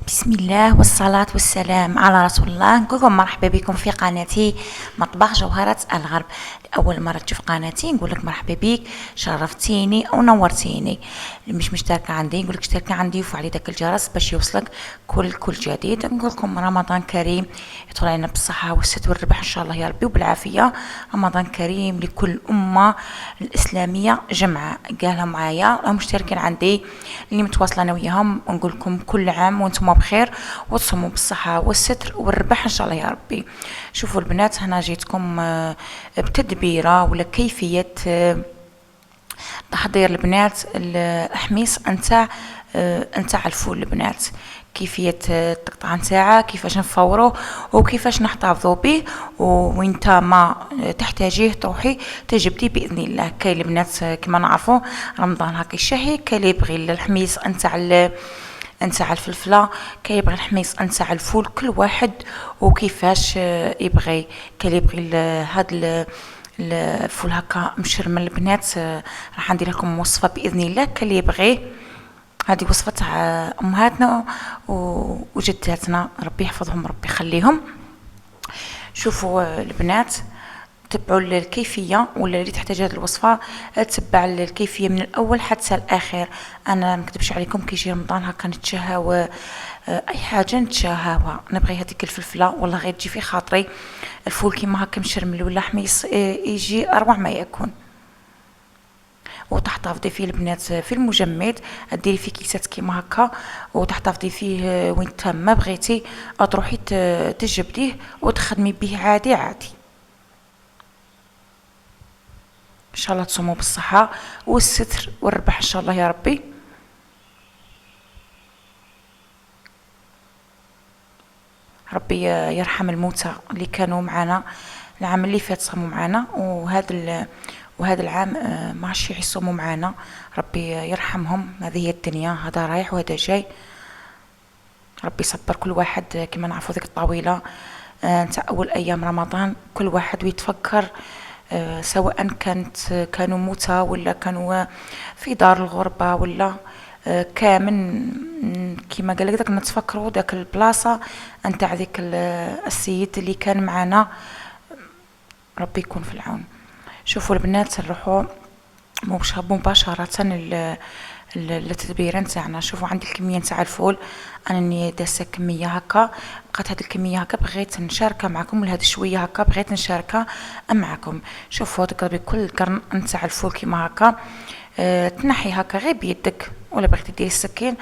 بسم الله والصلاة والسلام على رسول الله. نقولكم مرحبا بكم في قناتي مطبخ جوهرة الغرب. لأول مرة تشوف قناتي نقولك مرحبا بك، شرفتيني أو نورتيني. اللي مش مشتركة عندي نقولك اشتركي عندي وفعلي داك الجرس باش يوصلك كل جديد. نقولكم رمضان كريم، يدخل علينا بالصحة والستر والربح إن شاء الله يا ربي وبالعافية. رمضان كريم لكل الأمة الإسلامية جمعاء. قالها معايا راهم مشتركين عندي اللي متواصلة أنا وياهم، ونقول لكم كل عام وانتم بخير وتصوموا بالصحة والستر والربح إن شاء الله يا ربي. شوفوا البنات، هنا جيتكم بتدبيرة ولا كيفية تحضير البنات الحميص نتاع الفول. البنات كيفية التقطعة نتاعه، كيفاش نفوروه وكيفاش نحتفظوا به، وانت ما تحتاجيه تروحي تجبدي باذن الله. كاين البنات كما نعرفوا رمضان هاكا الشهي، كاين اللي يبغي الحميص نتاع الفلفله، كيبغي الحميص نتاع الفول، كل واحد وكيفاش يبغي. كاين اللي يبغي هاد الفول هكا مشرمل. البنات راح ندير لكم وصفه باذن الله، كاين اللي يبغي. هذه وصفه تاع امهاتنا وجداتنا، ربي يحفظهم ربي يخليهم. شوفوا البنات، تبعوا الكيفيه ولا اللي تحتاج هذه الوصفه تتبع الكيفيه من الاول حتى الاخر. انا ما نكذبش عليكم، كيجي رمضان هكا نتشهاو اي حاجه نتشهاوها. نبغي هذيك الفلفله والله غير تجي في خاطري. الفول كيما هكا مشرمل ولا حميص يجي اروع ما يكون. وتحتفظي فيه البنات في المجمد، ديري فيه كيسات كيما هكا وتحتفظي فيه وين ما بغيتي، تروحي تجبديه وتخدمي به عادي عادي. ان شاء الله تصوموا بالصحه والستر والربح ان شاء الله يا ربي. ربي يرحم الموتى اللي كانوا معنا العام اللي فات صاموا معنا، وهذا العام ما عادش يصوموا معنا. ربي يرحمهم، هذه هي الدنيا، هذا رايح وهذا جاي. ربي يصبر كل واحد. كما نعرفوا ذيك الطاوله نتاع اول ايام رمضان، كل واحد ويتفكر سواء كانوا موتى ولا كانوا في دار الغربة ولا كامل. كما قال لك داك نتفكروا داك البلاصة نتاع ذيك السيد اللي كان معنا، ربي يكون في العون. شوفوا البنات، نروحوا مباشرة التدبيره نتاعنا. شوفوا عندي الكميه نتاع الفول، انني داسه كميه هكا، بقات هاد الكميه هكا بغيت نشاركها معكم، ولا هاد شويه هكا بغيت نشاركها معكم. شوفوا تقربي كل قرن نتاع الفول كيما هكا، تنحي هكا غير بيدك، ولا بغيتي ديري السكين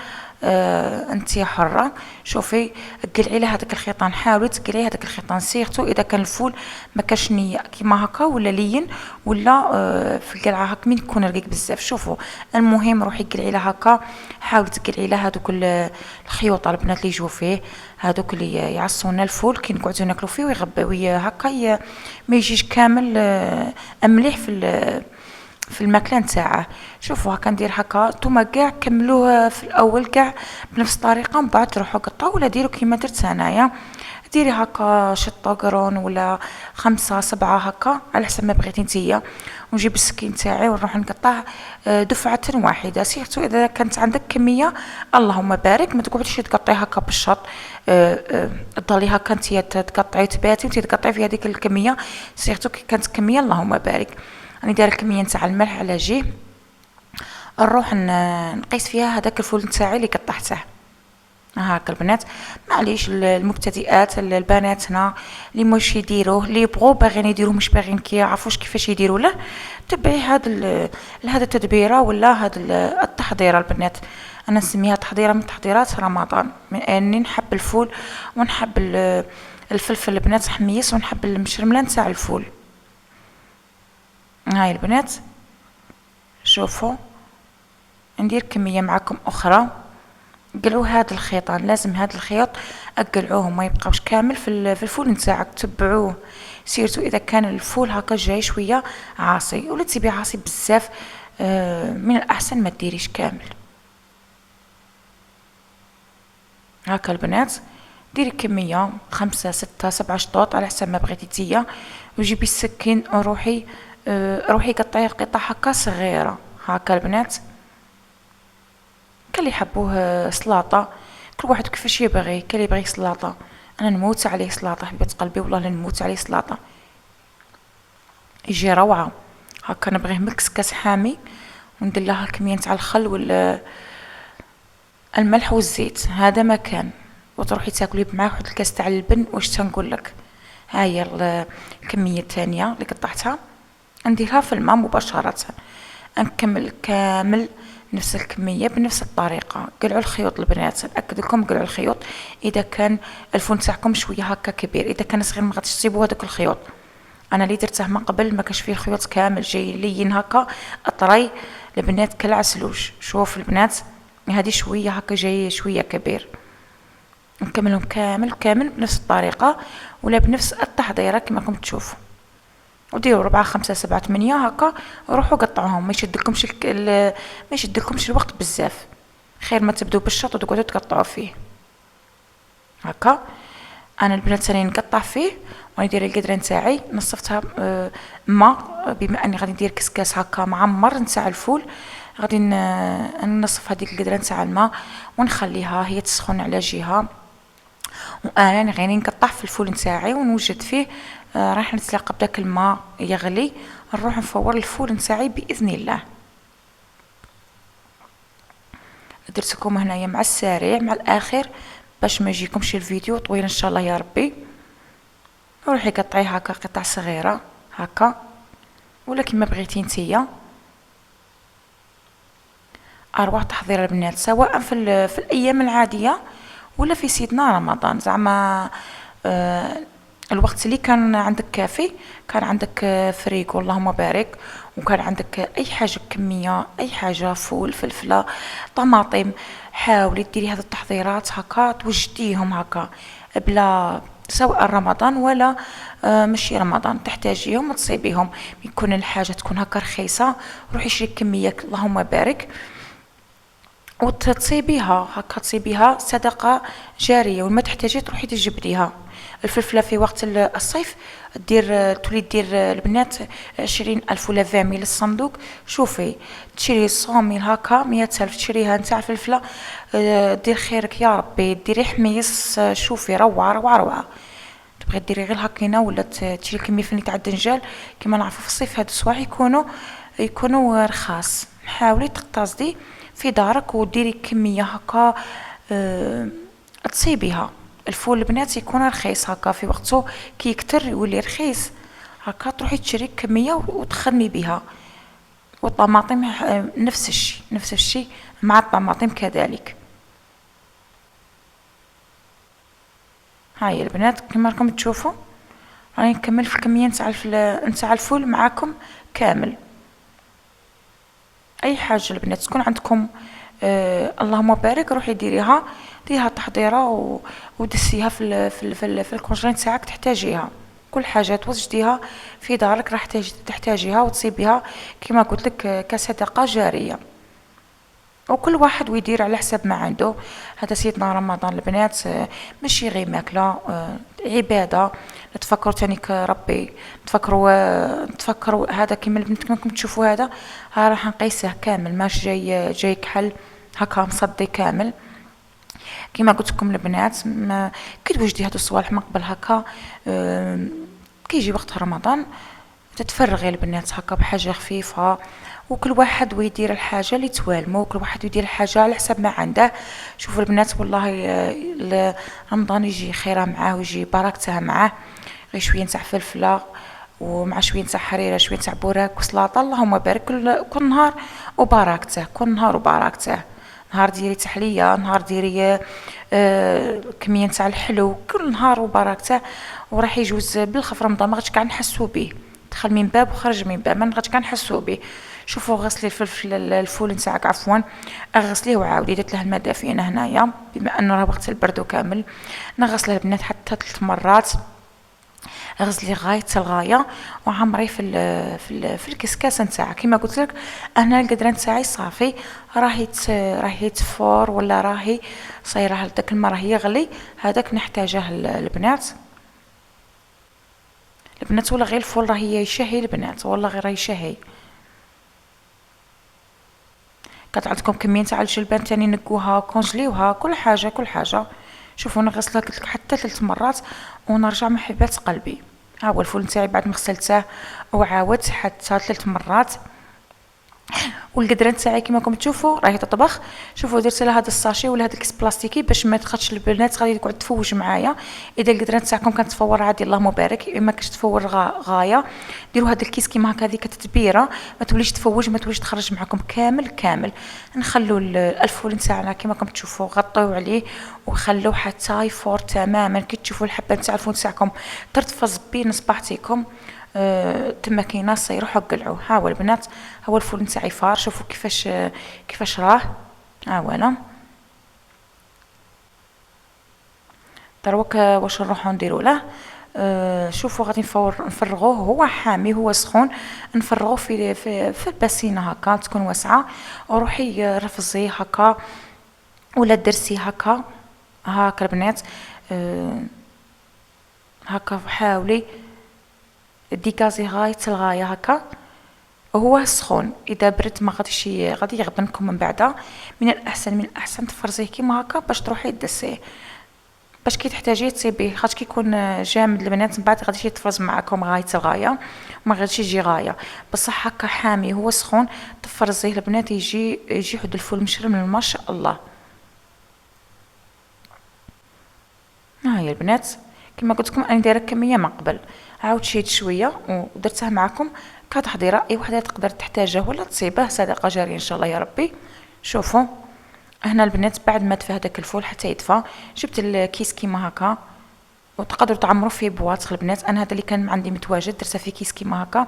انت حره. شوفي قلعي له هذاك الخيطان، حاولي تقلعي هذاك الخيطان، سيرتو اذا كان الفول ما كاش نيه كيما هكا ولا لين ولا في القلعه هكا من يكون رقيق بزاف. شوفوا المهم روحي قلعي له هكا، حاولي تقلعي له هذوك الخيوط البنات اللي يجوا فيه، هذوك اللي يعصونا الفول كي نقعدو ناكلو فيه ويغباو هكا ما يجيش كامل مليح في الماكله نتاعه. شوفوا هكا ندير هكا، نتوما كاع كملوه في الاول كاع بنفس الطريقه، من بعد تروحوا قطعوا ولا ديروا كيما درت انايا. ديري هكا شطه قرون ولا 5 7 هكا على حسب ما بغيتي نتيا، ونجيب السكين تاعي ونروح نقطع دفعه واحده. سيرتو اذا كانت عندك كميه اللهم بارك، ما تقعديش تقطعي هكا بالشط، ضلي هكا نتيا تقطعي تباتي وانتي تقطعي في هذيك الكميه. سيرتو كي كانت كميه اللهم بارك. راني دايره الكميه نتاع الملح على جيه، نروح نقيس فيها هذاك الفول نتاعي اللي قطعته هاكا. البنات معليش المبتدئات البناتنا اللي مش يديروه، اللي يبغوا باغيين يديروه مش باغيين كيعرفوش كيفاش يديروا له، تبعي هذا التدبيره ولا هذا التحضيره. البنات انا نسميها تحضيره من تحضيرات رمضان، من اني نحب الفول ونحب الفلفل البنات حميص، ونحب المشرمله نتاع الفول. هاي البنات شوفوا ندير كميه معكم اخرى. قلعوا هذا الخيطان، لازم هذا الخيط اقلعوه ما يبقاوش كامل في الفول نتاعك، تبعوه. سيرتو اذا كان الفول هكا جاي شويه عاصي ولا تسيبيه عاصي بزاف، من الاحسن ما ديريش كامل هكا. البنات ديري كميه 5 6 7 شطوط على حسب ما بغيتي نتيا، وجيبي السكين روحي قطعي قطع هكا صغيره هكا. البنات كان اللي يحبوه سلطه، كل واحد كيفاش يبغي. كاين اللي يبغي سلاطه، انا نموت عليه سلاطه حبيبه قلبي، والله نموت عليه سلاطه، يجي روعه. هكا نبغيه مكسكس حامي، وندير لها كميه تاع الخل ولا الملح والزيت، هذا ما كان. وتروحي تاكلي معاه واحد الكاس تاع اللبن. واش تنقول لك؟ ها هي الكميه الثانيه اللي قطعتها، نديرها في الماء مباشره، نكمل كامل نفس الكميه بنفس الطريقه. قلعوا الخيوط البنات، ناكد لكم قلعوا الخيوط. اذا كان الفول تاعكم شويه هكا كبير، اذا كان صغير ما غاديش تصيبوا هذوك الخيوط. انا اللي درته من قبل ما كانش فيه الخيوط كامل، جاي لين هكا طري البنات كالعسلوش. شوف البنات، هذه شويه هكا جاي شويه كبير. نكملهم كامل كامل بنفس الطريقه ولا بنفس التحضيره كما راكم تشوفوا. وديروا 4 5 7 8 هكا، روحوا قطعوهم. ما يشدلكمش الوقت بزاف، خير ما تبدو بالشط وتقعدوا تقطعوا فيه هكا. انا البنات راني نقطع فيه وندير القدره نتاعي. نصفتها ماء، بما اني غادي ندير كسكاس هكا معمر نتاع الفول، غادي نصف هذيك القدره نتاع الماء ونخليها هي تسخن على جهه، وانا غادي نقطع في الفول نتاعي ونوجد فيه. راح نتلاقى بداك الماء يغلي، نروح نفور الفول نتاعي باذن الله. درت لكم هنايا مع السريع مع الاخر باش ما يجيكمش الفيديو طويل ان شاء الله يا ربي. روحي قطعيه هكا قطع صغيره هكا ولا كيما بغيتي نتيا. اروع تحضير البنات، سواء في الايام العاديه ولا في سيدنا رمضان. زعما الوقت اللي كان عندك كافي، كان عندك فريكو اللهم بارك، وكان عندك اي حاجه كميه، اي حاجه فول فلفله طماطم، حاولي ديري هذه التحضيرات هكا توجديهم هكا بلا، سواء رمضان ولا ماشي رمضان تحتاجيهم وتصيبيهم. يكون الحاجه تكون هكا رخيصه، روحي شري كميه اللهم بارك وتصيبيها هكا، تصيبيها صدقة جارية، وما تحتاجي تروحي تجبريها. الفلفلة في وقت الصيف تولي دير البنات 20,000 ولا 20,000 الصندوق. شوفي تشري 100,000 هكا 100,000 تشريها نتاع الفلفلة. دير خيرك يا ربي، ديري حميص. شوفي روعة روعة روعة. تبغي ديري غير هكينا ولا تشري كمية فني تاع الدنجال. كما نعرفوا في الصيف هاد الصواع يكونوا رخاص. حاولي تقتصدي في دارك وديري كميه هكا تصيبيها. الفول البنات يكون رخيص هكا في وقته، كي يكتر يولي رخيص هكا تروحي تشري كميه وتخدمي بها. والطماطم نفس الشيء مع الطماطم كذلك. هاي البنات كما راكم تشوفوا راني نكمل في الكميه نتاع الفول معاكم كامل. اي حاجه البنات تكون عندكم اللهم بارك روحي ديريها تحضيره ودسيها في الكونجيل تاعك تحتاجيها. كل حاجه توجديها في دارك راح تحتاجيها وتصيبيها كما قلت لك كصدقه جاريه. وكل واحد ويدير على حسب ما عنده. هذا سيدنا رمضان البنات ماشي غير ماكله، عباده. نتفكروا تاني ربي، نتفكروا هذا كما البنات كما تشوفوا هذا راح نقيسه كامل، ماش جاي كحل هكا مصدي كامل. كما قلت لكم البنات كي توجدي هادو الصوالح من قبل هكا كي يجي وقت رمضان تتفرغي البنات هكا بحاجه خفيفه. وكل واحد ويدير الحاجه اللي توالمه، وكل واحد يدير الحاجه على حسب ما عنده. شوفوا البنات والله رمضان يجي خيره معاه ويجي بركته معاه. غير شويه نتاع فلفله ومع شويه نتاع حريره شويه نتاع بوراك وسلاطه اللهم بارك. كل نهار وبركته، كل نهار وبركته. نهار ديري تحليه، نهار ديري كميه نتاع الحلو، كل نهار وبركته. وراح يجوز بالخف رمضان ما غاديش كاع نحسوا به، دخل من باب وخرج من باب ما غاديش كاع نحسوا به. شوفوا غسلي الفول نتاعك عفوا، اغسليه وعاودي درت له الماء دافي انا هنايا بما انه راه وقت البرد كامل. نغسله البنات حتى 3 مرات، غسلي غايه الغايه وعمري في الكسكاس نتاعك. كما قلت لك انا القدره نتاعي صافي راهي تفور ولا راهي صايره داك الماء راه يغلي، هذاك نحتاجه البنات ولا غير الفول راهي يشهي البنات، والله غير راهي يشهي. كانت عندكم كميه تاع الجلبان تاني نقوها كونجليوها، كل حاجه كل حاجه. شوفوا انا غسلها قلت لك حتى 3 مرات ونرجع محبات قلبي. ها هو الفول نتاعي بعد ما غسلته وعاودت حتى 3 مرات. والقدران تاعي كيما راكم تشوفوا راهي تطبخ. شوفوا درت لها هذا الساشي ولا هذا الكيس بلاستيكي باش ما تخدش البنات غادي تقعد تفوج معايا. اذا القدران تاعكم كانت تفور عادي اللهم بارك، اما كاش تفور غايه ديروا هذا الكيس كيما هكا هذيك تتبيره ما توليش تفوج ما توليش تخرج معكم كامل. نخلوا الفول نتاعنا كيما راكم تشوفوا غطيو عليه وخلوه حتى يفور تماما. كي تشوفوا الحبه نتاع الفول تاعكم ترتفز بين صباعتيكم تما كاين ناس يروحوا يقلعوه. ها هو البنات، ها هو الفول نتاعي فار. شوفوا كيفاش راه. ها هو انا دروك واش نروحو نديرو له. شوفوا غادي نفرغوه، هو حامي هو سخون. نفرغوه في الباسينه هكا تكون واسعه، وروحي رفزيه هكا ولا درسي هكا البنات. هكا حاولي ديكازي غاية الغاية هكا. هو سخون، اذا برد ما غادي يغبنكم من بعدا. من الاحسن تفرزيه كيما هكا باش تروحي تدسيه، باش كي تحتاجيه تصيبيه. خاطر كي يكون جامد البنات من بعد غادي يتفرز معكم غاية الغاية، ما غاديش يجي غاية. بصح هكا حامي هو سخون تفرزيه البنات يجي حد الفول مشرم ما شاء الله. ها هي البنات كما قلت لكم انا دايره كميه من قبل، عاود شيت شويه ودرتها معكم كتحضيره اي وحده تقدر تحتاجه ولا تصيبه صدقه جاريه ان شاء الله يا ربي. شوفوا هنا البنات بعد ما دفى هذاك الفول حتى يدفى جبت الكيس كيما هكا، وتقدروا تعمروا فيه بواط البنات. انا هذا اللي كان عندي متواجد درته في كيس كيما هكا،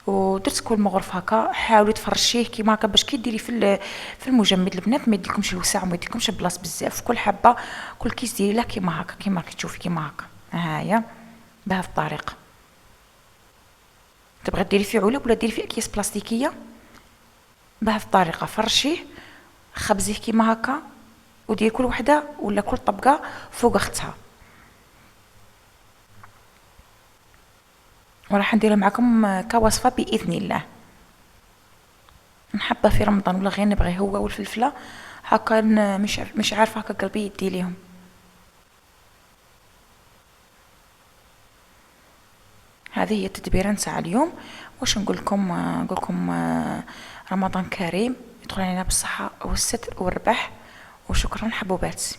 ودرت كل مغرف هكا. حاولي تفرشيه كيما هكا باش كي ديري في المجمد البنات ما يديكمش الوسع وما يديكمش بلاص بزاف. كل حبه كل كيس ديري له كيما هكا كيما راكي تشوفي كيما هكا. هاهي بهذه الطريقه. تبغي ديري فيه علب ولا ديري فيه اكياس بلاستيكيه بهذه الطريقه. فرشيه خبزيه كيما هكا وديري كل وحده ولا كل طبقه فوق اختها. وراح نديرها معكم كوصفه باذن الله. نحبها في رمضان ولا غير نبغي هو والفلفله هكا. مش عارفه هكا قلبي يدي ليهم. هذه هي التدبيره نتاع اليوم. واش نقول لكم رمضان كريم، يدخل علينا بالصحه والستر والربح. وشكرا حبوباتي.